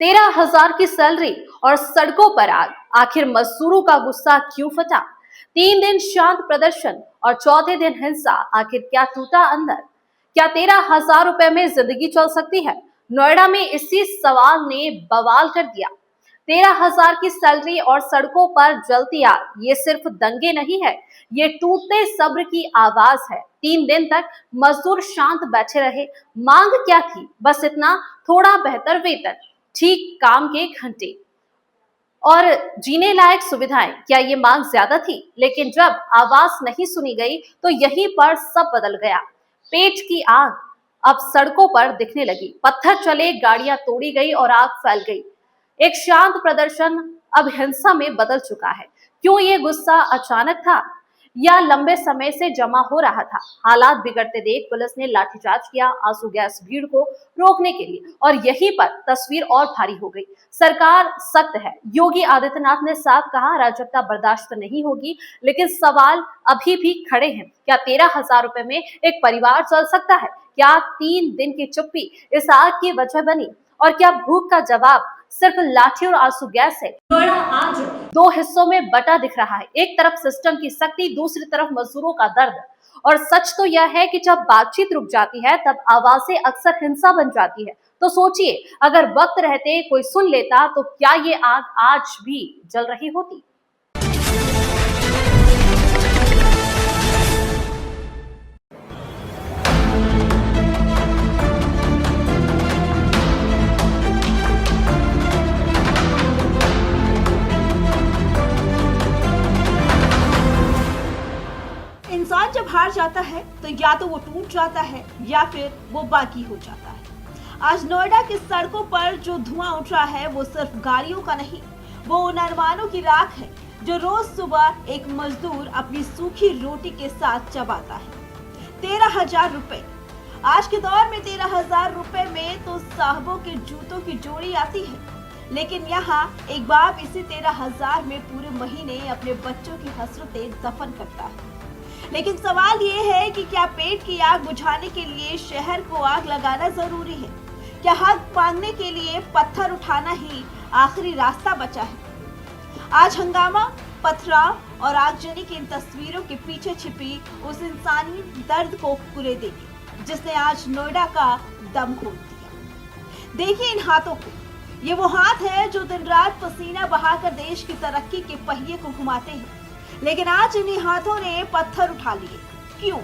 13,000 की सैलरी और सड़कों पर आग, आखिर मजदूरों का गुस्सा क्यों फटा? 3 दिन शांत प्रदर्शन और चौथे दिन हिंसा, आखिर क्या टूटा अंदर? क्या 13,000 रुपए में जिंदगी चल सकती है? नोएडा में इसी सवाल ने बवाल कर दिया। 13,000 की सैलरी और सड़कों पर जलती आग, ये सिर्फ दंगे नहीं है, ये टूटते सब्र की आवाज है। 3 दिन तक मजदूर शांत बैठे रहे। मांग क्या थी? बस इतना, थोड़ा बेहतर वेतन, ठीक काम के घंटे और जीने लायक सुविधाएं। क्या ये मांग ज्यादा थी? लेकिन जब आवाज नहीं सुनी गई तो यहीं पर सब बदल गया। पेट की आग अब सड़कों पर दिखने लगी। पत्थर चले, गाड़ियां तोड़ी गई और आग फैल गई। एक शांत प्रदर्शन अब हिंसा में बदल चुका है। क्यों ये गुस्सा अचानक था या लंबे समय से जमा हो रहा था? हालात बिगड़ते देख पुलिस ने लाठीचार्ज किया, आंसू गैस भीड़ को रोकने के लिए, और यहीं पर तस्वीर और भारी हो गई। सरकार सख्त है। योगी आदित्यनाथ ने साफ कहा, अराजकता बर्दाश्त नहीं होगी। लेकिन सवाल अभी भी खड़े हैं। क्या 13,000 रुपए में एक परिवार चल सकता है? क्या 3 दिन की चुप्पी इस आग की वजह बनी? और क्या भूख का जवाब सिर्फ लाठी और आंसू गैस है? नोएडा आज 2 हिस्सों में बटा दिख रहा है। एक तरफ सिस्टम की सख्ती, दूसरी तरफ मजदूरों का दर्द। और सच तो यह है कि जब बातचीत रुक जाती है तब आवाजें अक्सर हिंसा बन जाती है। तो सोचिए, अगर वक्त रहते कोई सुन लेता तो क्या ये आग आज भी जल रही होती? इंसान जब हार जाता है तो या तो वो टूट जाता है या फिर वो बाकी हो जाता है। आज नोएडा की सड़कों पर जो धुआं उठ रहा है वो सिर्फ गाड़ियों का नहीं, वो उन अरमानों की राख है जो रोज सुबह एक मजदूर अपनी सूखी रोटी के साथ चबाता है। 13,000 रुपए। आज के दौर में 13,000 रुपए में तो साहबों के जूतों की जोड़ी आती है, लेकिन यहाँ एक बाप इसी 13,000 में पूरे महीने अपने बच्चों की हसरतें दफन करता है। लेकिन सवाल ये है कि क्या पेट की आग बुझाने के लिए शहर को आग लगाना जरूरी है? क्या हक मांगने के लिए पत्थर उठाना ही आखिरी रास्ता बचा है? आज हंगामा, पथराव और आगजनी की इन तस्वीरों के पीछे छिपी उस इंसानी दर्द को कुरेदेगी जिसने आज नोएडा का दम खोल दिया। देखिए इन हाथों को। ये वो हाथ है जो दिन रात पसीना बहाकर देश की तरक्की के पहिए को घुमाते हैं, लेकिन आज इन्हीं हाथों ने पत्थर उठा लिए। क्यों?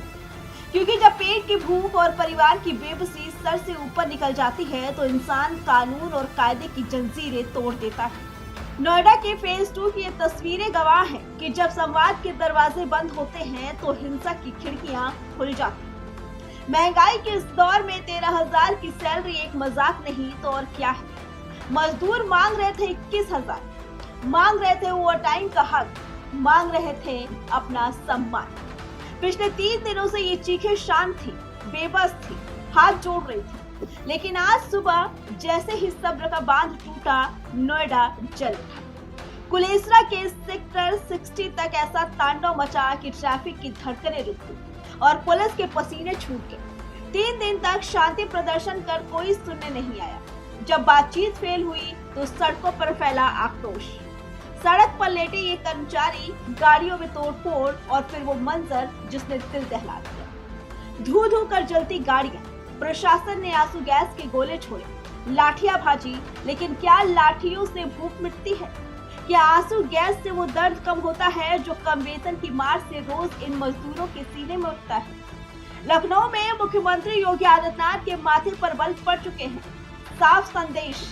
क्योंकि जब पेट की भूख और परिवार की बेबसी सर से ऊपर निकल जाती है तो इंसान कानून और कायदे की जंजीरें तोड़ देता है। नोएडा के फेज 2 की ये तस्वीरें गवाह हैं कि जब संवाद के दरवाजे बंद होते हैं तो हिंसा की खिड़कियां खुल जाती हैं। महंगाई के इस दौर में 13,000 की सैलरी एक मजाक नहीं तो और क्या है। मजदूर मांग रहे थे 21,000, मांग रहे थे ओवर टाइम का हक, मांग रहे थे अपना सम्मान। पिछले 3 दिनों से ये चीखें शांत थी, बेबस थी, हाथ जोड़ रही थी। लेकिन आज सुबह जैसे ही सब्र का बांध टूटा, नोएडा जल उठा। कुलेसरा के सेक्टर 60 तक ऐसा तांडव मचा कि ट्रैफिक की धड़कनें रुक गई और पुलिस के पसीने छूट गए। 3 दिन तक शांति प्रदर्शन कर कोई सुनने नहीं आया। जब बातचीत फेल हुई तो सड़कों पर फैला आक्रोश। सड़क पर लेटे ये कर्मचारी, गाड़ियों में तोड़फोड़ और फिर वो मंजर जिसने दिल दहला दिया। धू धू कर जलती गाड़ियां, प्रशासन ने आंसू गैस के गोले छोड़े, लाठियां भाजी, लेकिन क्या लाठियों से भूख मिटती है? क्या आंसू गैस से वो दर्द कम होता है जो कम वेतन की मार से रोज इन मजदूरों के सीने में उठता है? लखनऊ में मुख्यमंत्री योगी आदित्यनाथ के माथे पर बल पड़ चुके हैं। साफ संदेश,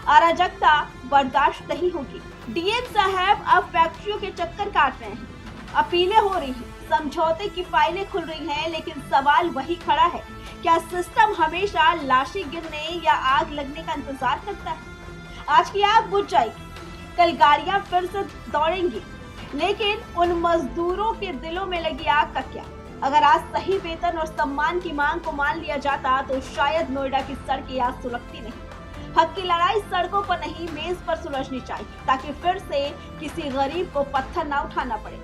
अराजकता बर्दाश्त नहीं होगी। डीएम साहब अब फैक्ट्रियों के चक्कर काट रहे हैं, अपीलें हो रही हैं, समझौते की फाइलें खुल रही हैं, लेकिन सवाल वही खड़ा है, क्या सिस्टम हमेशा लाशें गिरने या आग लगने का इंतजार करता है? आज की आग बुझ जाएगी, कल गाड़ियां फिर से दौड़ेंगी, लेकिन उन मजदूरों के दिलों में लगी आग का क्या? अगर आज सही वेतन और सम्मान की मांग को मान लिया जाता तो शायद नोएडा की सड़कें आज सुलगती नहीं। हक की लड़ाई सड़कों पर नहीं, मेज पर सुलझनी चाहिए ताकि फिर से किसी गरीब को पत्थर ना उठाना पड़े।